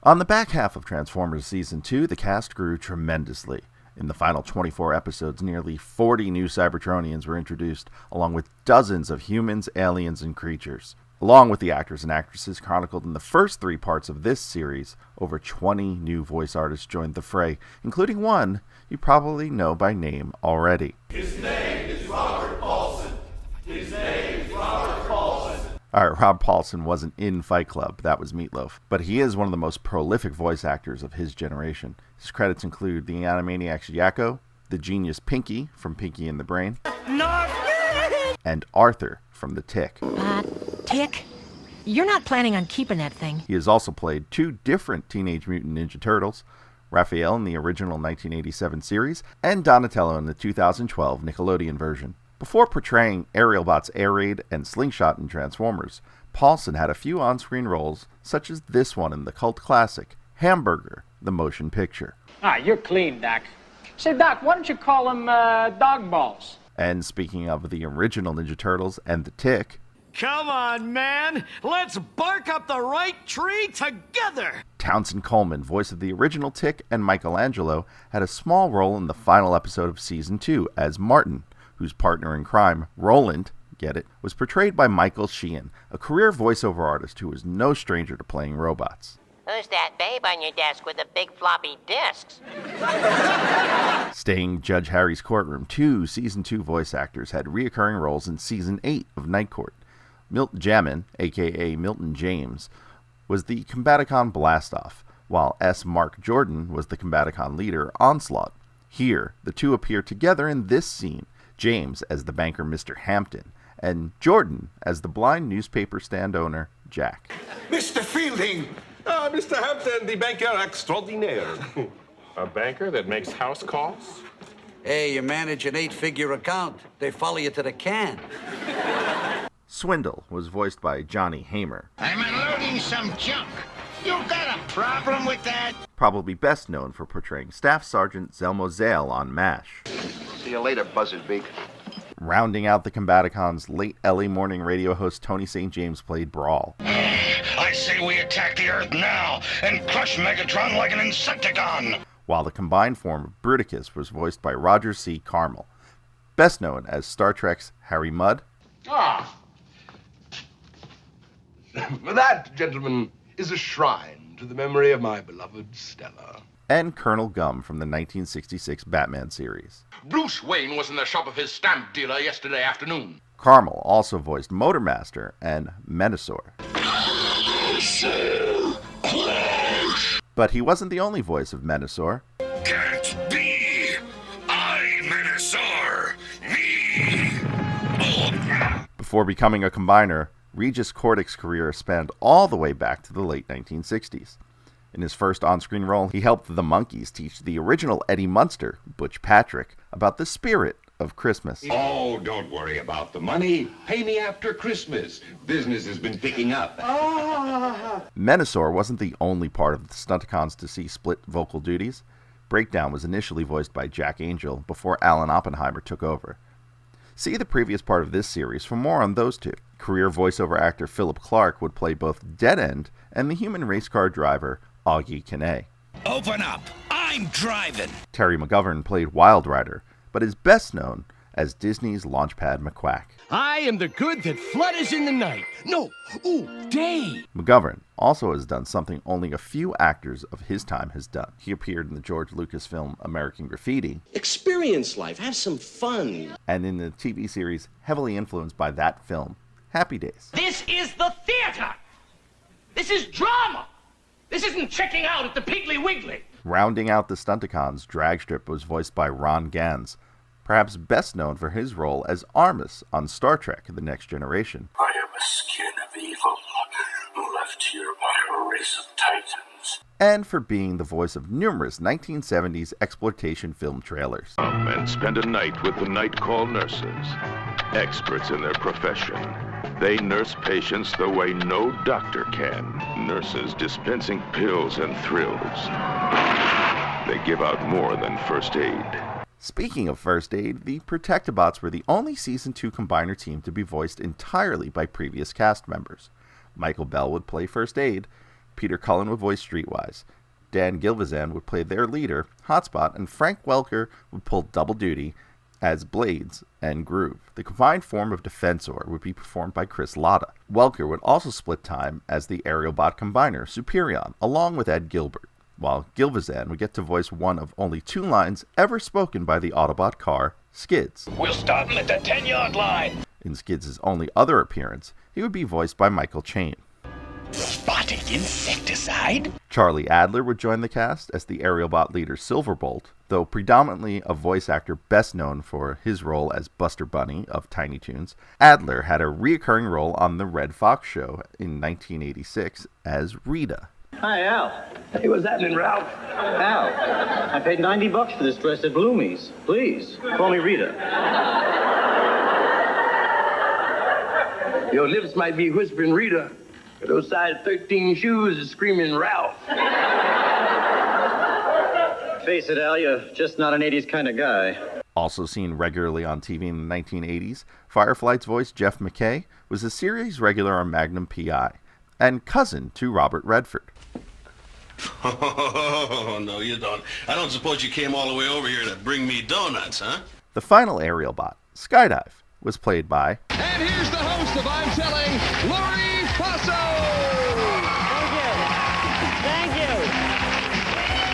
On the back half of Transformers Season 2, the cast grew tremendously. In the final 24 episodes, nearly 40 new Cybertronians were introduced, along with dozens of humans, aliens, and creatures. Along with the actors and actresses chronicled in the first 3 parts of this series, over 20 new voice artists joined the fray, including one you probably know by name already. His name is Robert Paulson. His name is Robert Paulson. Alright, Rob Paulson wasn't in Fight Club, that was Meatloaf, but he is one of the most prolific voice actors of his generation. His credits include the Animaniacs Yakko, the genius Pinky from Pinky and the Brain, and Arthur from The Tick. Tick? You're not planning on keeping that thing. He has also played 2 different Teenage Mutant Ninja Turtles, Raphael in the original 1987 series, and Donatello in the 2012 Nickelodeon version. Before portraying Aerialbot's Air Raid and Slingshot in Transformers, Paulson had a few on-screen roles, such as this one in the cult classic, Hamburger, the motion picture. You're clean, Doc. Say, Doc, why don't you call them dog balls? And speaking of the original Ninja Turtles and The Tick, come on, man! Let's bark up the right tree together! Townsend Coleman, voice of the original Tick, and Michelangelo, had a small role in the final episode of Season 2 as Martin, whose partner in crime, Roland, get it, was portrayed by Michael Sheehan, a career voiceover artist who was no stranger to playing robots. Who's that babe on your desk with the big floppy disks? Staying Judge Harry's courtroom, 2 Season 2 voice actors had reoccurring roles in Season 8 of Night Court. Milt Jamin, a.k.a. Milton James, was the Combaticon Blastoff, while S. Mark Jordan was the Combaticon leader, Onslaught. Here, the 2 appear together in this scene, James as the banker Mr. Hampton, and Jordan as the blind newspaper stand owner, Jack. Mr. Fielding! Mr. Hampton, the banker extraordinaire. A banker that makes house calls? Hey, you manage an 8-figure account. They follow you to the can. Swindle was voiced by Johnny Hamer. I'm unloading some junk. You got a problem with that? Probably best known for portraying Staff Sergeant Zelmo Zale on MASH. See you later, Buzzardbeak. Rounding out the Combaticons, late LA morning radio host Tony St. James played Brawl. I say we attack the Earth now and crush Megatron like an Insecticon. While the combined form of Bruticus was voiced by Roger C. Carmel, best known as Star Trek's Harry Mudd. That, gentlemen, is a shrine to the memory of my beloved Stella. And Colonel Gum from the 1966 Batman series. Bruce Wayne was in the shop of his stamp dealer yesterday afternoon. Carmel also voiced Motormaster and Menasor. But he wasn't the only voice of Menasor. Can't be! I'm Menasor! Me! Before becoming a combiner, Regis Cordick's career spanned all the way back to the late 1960s. In his first on-screen role, he helped the Monkees teach the original Eddie Munster, Butch Patrick, about the spirit of Christmas. Oh, don't worry about the money. Pay me after Christmas. Business has been picking up. Menasor wasn't the only part of the Stunticons to see split vocal duties. Breakdown was initially voiced by Jack Angel before Alan Oppenheimer took over. See the previous part of this series for more on those 2. Career voiceover actor Philip Clark would play both Dead End and the human race car driver Augie Kinney. Open up! I'm driving! Terry McGovern played Wild Rider, but is best known as Disney's Launchpad McQuack. I am the good that flutters in the night. No, day. McGovern also has done something only a few actors of his time has done. He appeared in the George Lucas film American Graffiti. Experience life, have some fun. And in the TV series heavily influenced by that film, Happy Days. This is the theater! This is drama! This isn't checking out at the Piggly Wiggly! Rounding out the Stunticons, Dragstrip was voiced by Ron Gans, perhaps best known for his role as Armus on Star Trek: The Next Generation. I am a skin of evil, left here by a race of titans. And for being the voice of numerous 1970s exploitation film trailers. And spend a night with the night call nurses, experts in their profession. They nurse patients the way no doctor can. Nurses dispensing pills and thrills. They give out more than first aid. Speaking of first aid, the Protectobots were the only Season 2 Combiner team to be voiced entirely by previous cast members. Michael Bell would play First Aid, Peter Cullen would voice Streetwise. Dan Gilvezan would play their leader, Hotspot, and Frank Welker would pull double duty as Blades and Groove. The combined form of Defensor would be performed by Chris Latta. Welker would also split time as the aerial bot combiner, Superion, along with Ed Gilbert, while Gilvezan would get to voice one of only 2 lines ever spoken by the Autobot car, Skids. We'll start him at the 10-yard line. In Skids' only other appearance, he would be voiced by Michael Chain. Robotic insecticide? Charlie Adler would join the cast as the aerial bot leader Silverbolt, though predominantly a voice actor best known for his role as Buster Bunny of Tiny Toons. Adler had a reoccurring role on The Red Fox Show in 1986 as Rita. Hi, Al. Hey, what's happening, Ralph? Al, I paid $90 for this dress at Bloomie's. Please, call me Rita. Your lips might be whispering Rita, but those size 13 shoes is screaming Ralph. Face it, Al, you're just not an 80s kind of guy. Also seen regularly on TV in the 1980s, Firefly's voice Jeff McKay was a series regular on Magnum P.I. and cousin to Robert Redford. Oh, no, you don't. I don't suppose you came all the way over here to bring me donuts, huh? The final aerial bot, Skydive, was played by... And here's the host of I'm Telling, Lori Faso! Thank you!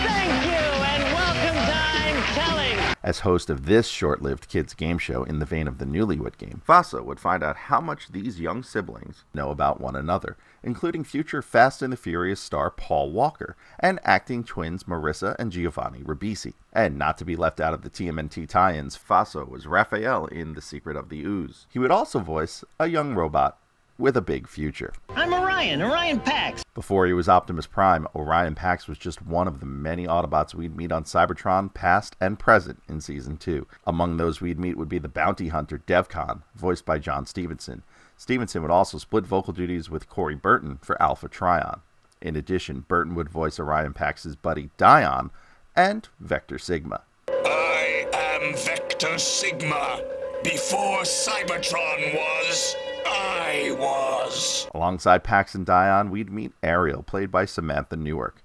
Thank you, and welcome to I'm Telling! As host of this short-lived kids game show in the vein of the Newlywed Game, Faso would find out how much these young siblings know about one another, including future Fast and the Furious star Paul Walker, and acting twins Marissa and Giovanni Ribisi. And not to be left out of the TMNT tie-ins, Faso was Raphael in The Secret of the Ooze. He would also voice a young robot with a big future. I'm Orion Pax. Before he was Optimus Prime, Orion Pax was just one of the many Autobots we'd meet on Cybertron, past and present in Season 2. Among those we'd meet would be the bounty hunter Devcon, voiced by John Stevenson. Stevenson would also split vocal duties with Corey Burton for Alpha Trion. In addition, Burton would voice Orion Pax's buddy Dion and Vector Sigma. I am Vector Sigma. Before Cybertron was, I was. Alongside Pax and Dion, we'd meet Ariel, played by Samantha Newark.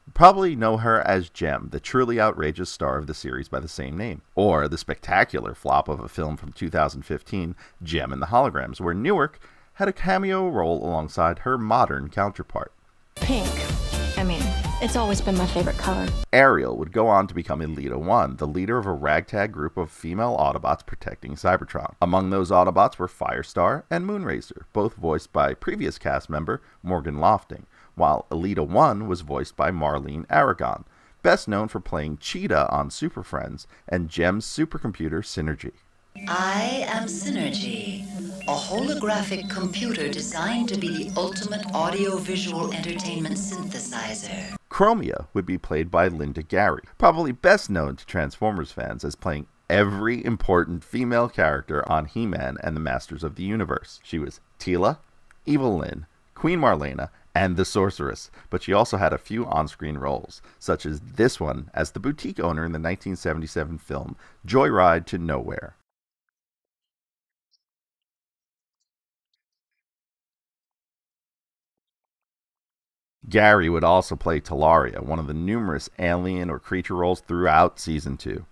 You probably know her as Jem, the truly outrageous star of the series by the same name. Or the spectacular flop of a film from 2015, Jem and the Holograms, where Newark had a cameo role alongside her modern counterpart. Pink. I mean, it's always been my favorite color. Ariel would go on to become Elita 1, the leader of a ragtag group of female Autobots protecting Cybertron. Among those Autobots were Firestar and Moonracer, both voiced by previous cast member Morgan Lofting, while Elita 1 was voiced by Marlene Aragon, best known for playing Cheetah on Super Friends and Jem's supercomputer Synergy. I am Synergy, a holographic computer designed to be the ultimate audio-visual entertainment synthesizer. Chromia would be played by Linda Gary, probably best known to Transformers fans as playing every important female character on He-Man and the Masters of the Universe. She was Teela, Evil Lynn, Queen Marlena, and the Sorceress, but she also had a few on-screen roles, such as this one as the boutique owner in the 1977 film Joyride to Nowhere. Gary would also play Talaria, one of the numerous alien or creature roles throughout Season 2.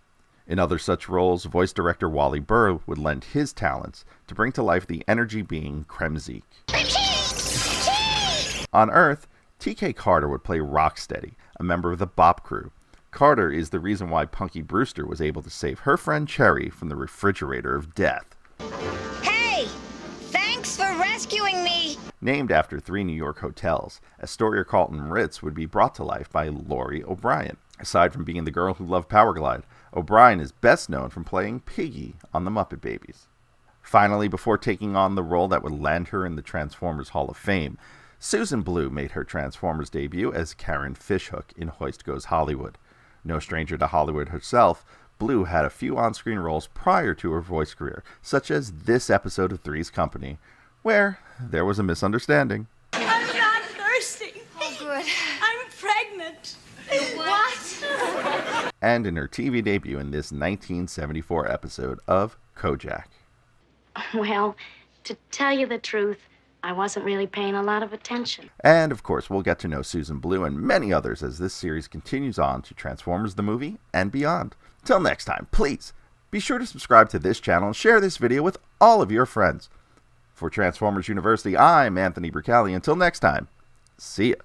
In other such roles, voice director Wally Burr would lend his talents to bring to life the energy being Kremzeek. On Earth, TK Carter would play Rocksteady, a member of the Bop Crew. Carter is the reason why Punky Brewster was able to save her friend Cherry from the refrigerator of death. Hey! Thanks for rescuing me! Named after 3 New York hotels, Astoria Carlton Ritz would be brought to life by Laurie O'Brien. Aside from being the girl who loved Powerglide, O'Brien is best known from playing Piggy on The Muppet Babies. Finally, before taking on the role that would land her in the Transformers Hall of Fame, Susan Blue made her Transformers debut as Karen Fishhook in Hoist Goes Hollywood. No stranger to Hollywood herself, Blue had a few on-screen roles prior to her voice career, such as this episode of Three's Company, where there was a misunderstanding. I'm not thirsty. Oh, good. I'm pregnant. What? And in her TV debut in this 1974 episode of Kojak. Well, to tell you the truth, I wasn't really paying a lot of attention. And, of course, we'll get to know Susan Blue and many others as this series continues on to Transformers the movie and beyond. Till next time, please, be sure to subscribe to this channel and share this video with all of your friends. For Transformers University, I'm Anthony Bricali. Until next time, see ya.